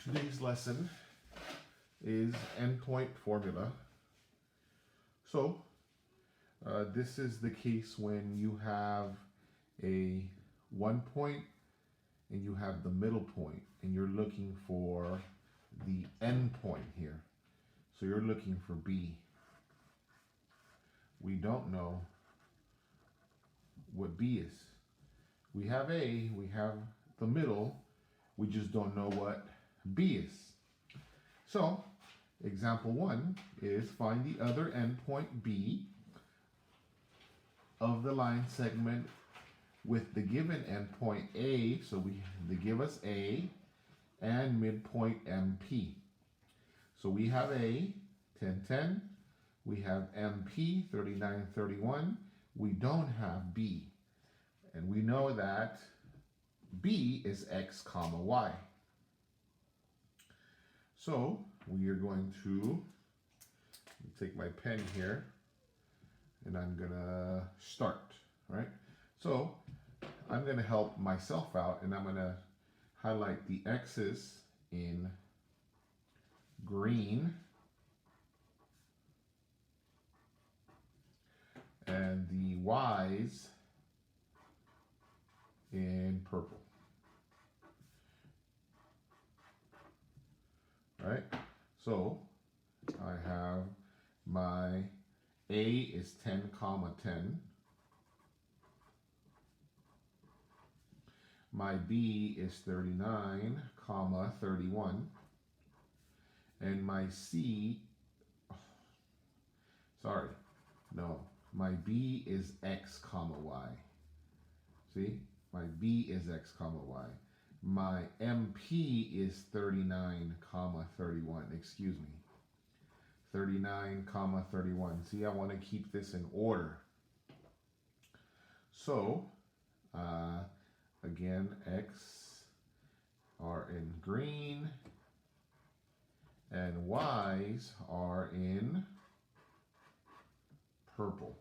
Today's lesson is endpoint formula. So this is the case when you have a 1 point and you have the middle point and you're looking for the end point here. So you're looking for B. We don't know what B is. We have A, we have the middle, we just don't know what B is. So example 1 is find the other endpoint B of the line segment with the given endpoint A, so they give us A, and midpoint MP. So we have A, 10, 10. We have MP, 39, 31. We don't have B. And we know that B is X comma Y. So we are going to take my pen here and I'm gonna start, right? So I'm gonna help myself out and I'm gonna highlight the X's in green and the Y's in purple. Right? So I have my A is 10 comma 10. My B is 39 comma 31. And my C, my B is X comma Y. See? My B is X comma Y. My MP is 39 comma 31. Excuse me. 39 comma 31. See, I want to keep this in order. So, again, X are in green and Y's are in purple.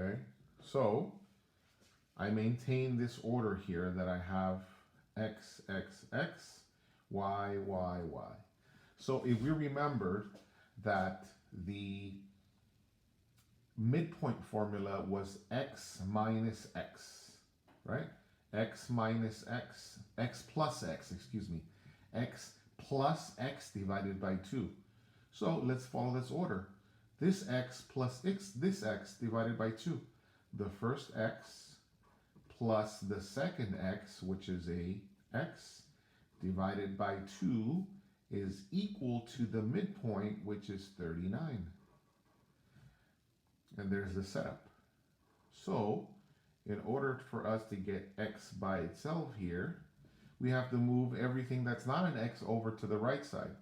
Okay, so I maintain this order here that I have X, X, X, Y, Y, Y. So if we remembered that the midpoint formula was X minus X, right? X minus X, X plus X, excuse me. X plus X divided by 2. So let's follow this order. This X plus this X divided by 2. The first X plus the second X, which is a X, divided by 2 is equal to the midpoint, which is 39. And there's the setup. So, in order for us to get X by itself here, we have to move everything that's not an X over to the right side.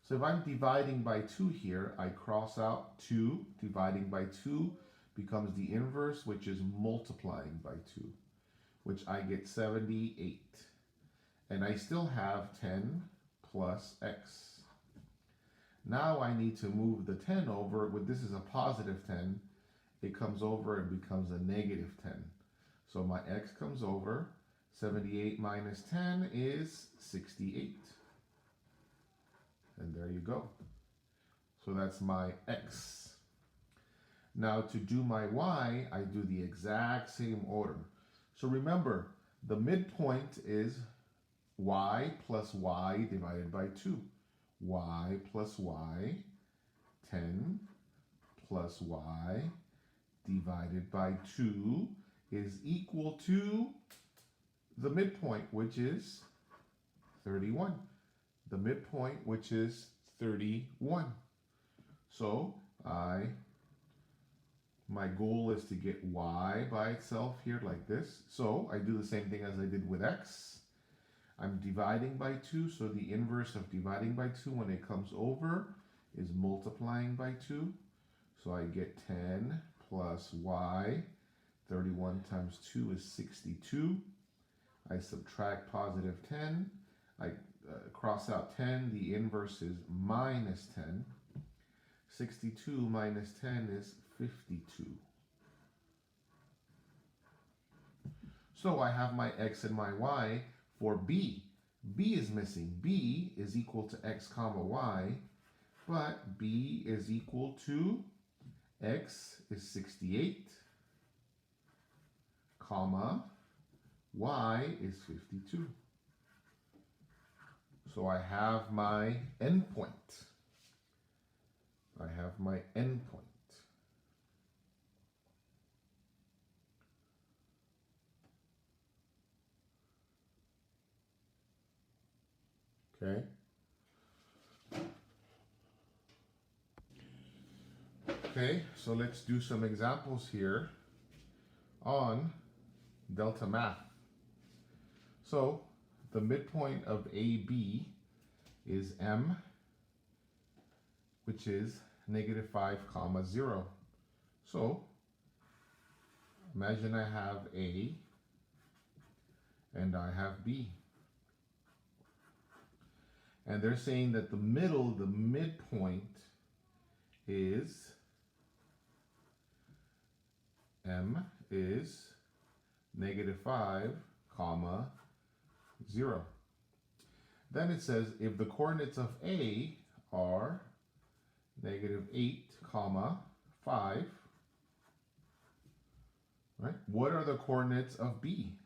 So if I'm dividing by 2 here, I cross out 2. Dividing by 2 becomes the inverse, which is multiplying by 2, which I get 78. And I still have 10 plus X. Now I need to move the 10 over. This is a positive 10. It comes over and becomes a negative 10. So my X comes over. 78 minus 10 is 68. And there you go. So that's my X. Now to do my Y, I do the exact same order. So remember, the midpoint is Y plus Y divided by 2. Y plus Y, 10 plus Y divided by 2 is equal to the midpoint, which is 31. The midpoint, which is 31. So my goal is to get Y by itself here like this. So I do the same thing as I did with X. I'm dividing by 2, so the inverse of dividing by 2 when it comes over is multiplying by 2. So I get 10 plus Y. 31 times 2 is 62. I subtract positive 10. I cross out 10, the inverse is minus 10. 62 minus 10 is 52. So I have my x and my y for b. B is missing. B is equal to x comma y, but b is equal to x is 68, comma, y is 52. So I have my endpoint. I have my endpoint. Okay. Okay, so let's do some examples here on delta math. So the midpoint of AB is M, which is -5, 0. So imagine I have A and I have B. And they're saying that the midpoint is M is -5, 0. Then it says if the coordinates of A are -8, 5, right? What are the coordinates of B?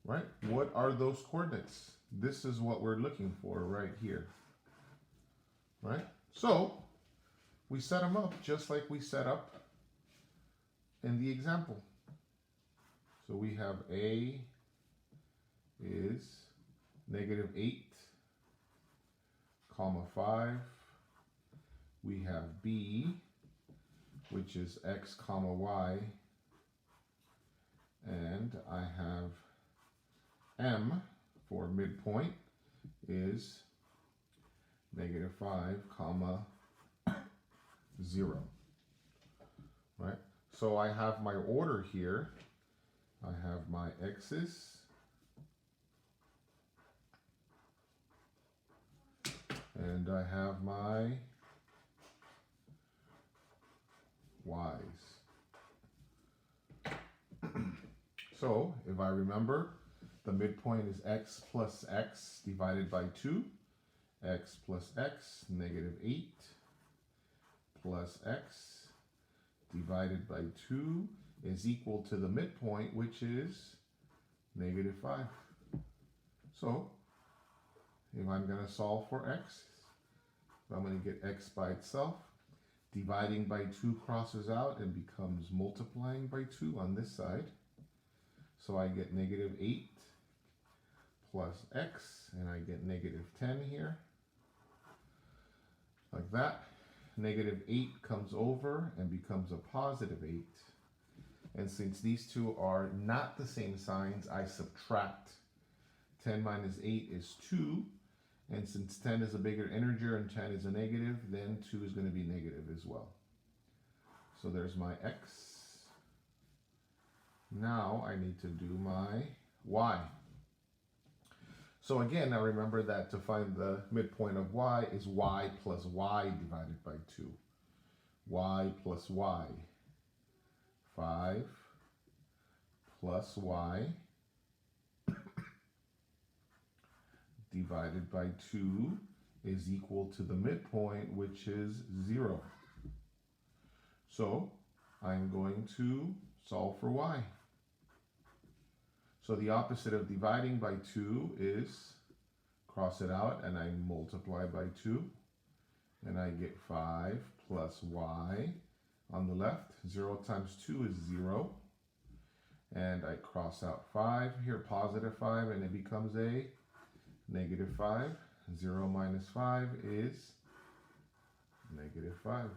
Right? What are those coordinates? This is what we're looking for right here. Right? So we set them up just like we set up in the example. So we have A is -8, 5. We have B, which is x, y. And I have M for midpoint is -5, 0. Right? So I have my order here. I have my x's and I have my y's. So if I remember, the midpoint is x plus x divided by 2. X plus x, -8, plus x divided by 2 is equal to the midpoint, which is -5. So if I'm going to solve for x, I'm going to get x by itself. Dividing by 2 crosses out and becomes multiplying by 2 on this side. So I get -8 plus x, and I get -10 here. Like that. -8 comes over and becomes a +8. And since these two are not the same signs, I subtract. 10 minus 8 is 2. And since 10 is a bigger integer and 10 is a negative, then 2 is going to be negative as well. So there's my x. Now I need to do my y. So again, now remember that to find the midpoint of y is y plus y divided by 2. Y plus y. 5 plus y divided by 2 is equal to the midpoint, which is 0. So I'm going to solve for y. So the opposite of dividing by 2 is cross it out and I multiply by 2. And I get 5 plus y on the left. 0 times 2 is 0. And I cross out 5 here, +5, and it becomes a -5. 0 minus 5 is -5.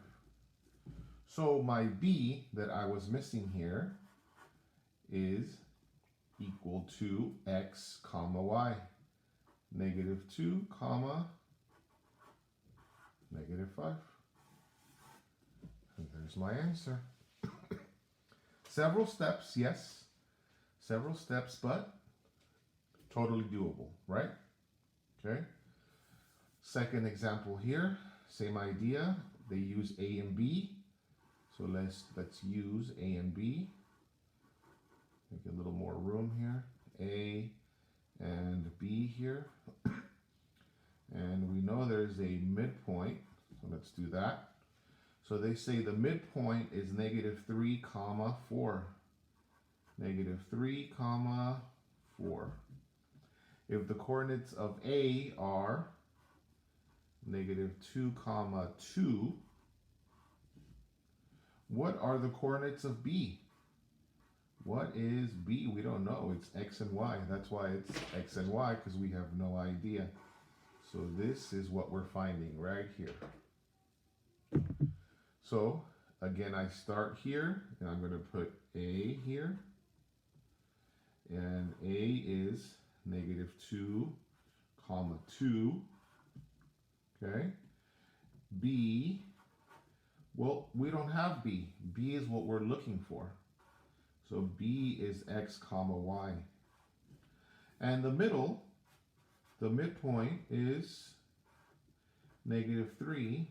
So my b that I was missing here is equal to x, y. -2, -5. And there's my answer. Several steps, yes. Several steps, but totally doable, right? Okay. Second example here. same idea. They use A and B. So let's use A and B. Make a little more room here. A and B here. And we know there's a midpoint. So let's do that. So they say the midpoint is -3, 4. -3, 4. If the coordinates of A are -2, 2, what are the coordinates of B? What is B? We don't know. It's X and Y. That's why it's X and Y, because we have no idea. So this is what we're finding right here. So again, I start here, and I'm going to put A here. And A is -2, 2. Okay. B, well, we don't have B. B is what we're looking for. So B is X, Y. And the middle, the midpoint is -3,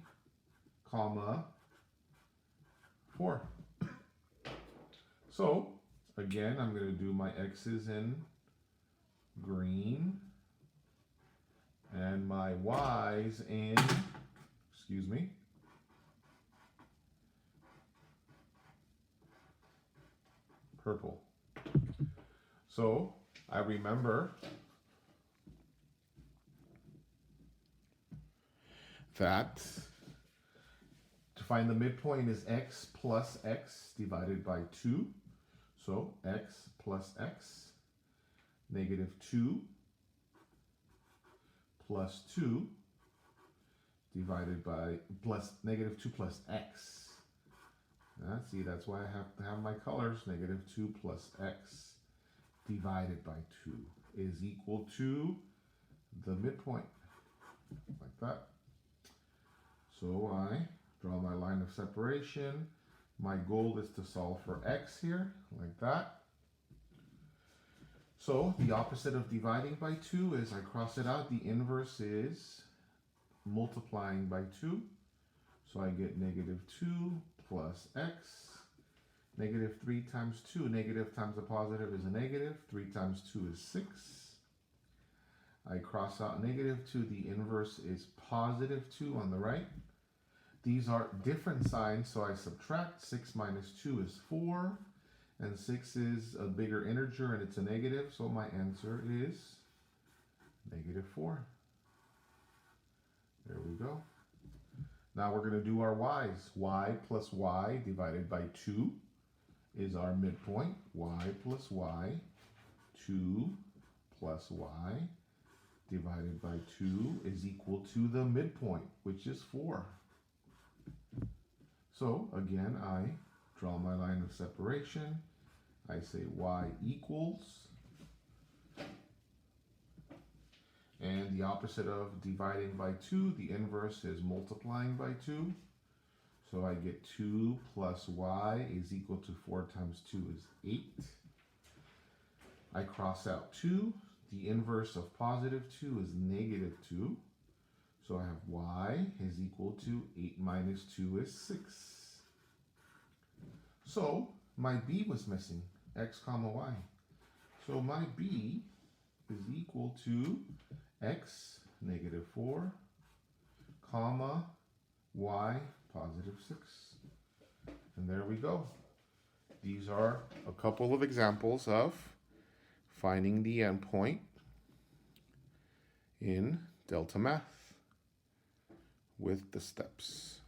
4. So again, I'm going to do my X's in green and my Y's in, purple. So I remember that to find the midpoint is X plus X divided by 2. So X plus X, -2 plus 2 divided by -2 plus X. See, that's why I have to have my colors. -2 plus X divided by 2 is equal to the midpoint, like that. So I draw my line of separation. My goal is to solve for X here, like that. So the opposite of dividing by 2 is I cross it out. The inverse is multiplying by 2. So I get -2 plus X. -3 times 2. Negative times a positive is a negative. 3 times 2 is 6. I cross out -2. The inverse is +2 on the right. These are different signs, so I subtract. 6 minus 2 is 4. And 6 is a bigger integer, and it's a negative. So my answer is -4. There we go. Now we're going to do our y's. Y plus y divided by 2 is our midpoint. Y plus y. 2 plus y divided by 2 is equal to the midpoint, which is 4. So again, I draw my line of separation. I say y equals, and the opposite of dividing by 2, the inverse is multiplying by 2. So I get 2 plus y is equal to 4 times 2 is 8. I cross out 2. The inverse of +2 is -2. So I have y is equal to 8 minus 2 is 6. So my b was missing, X, y. So my b is equal to X, -4, y, +6. And there we go. These are a couple of examples of finding the endpoint in Delta Math with the steps.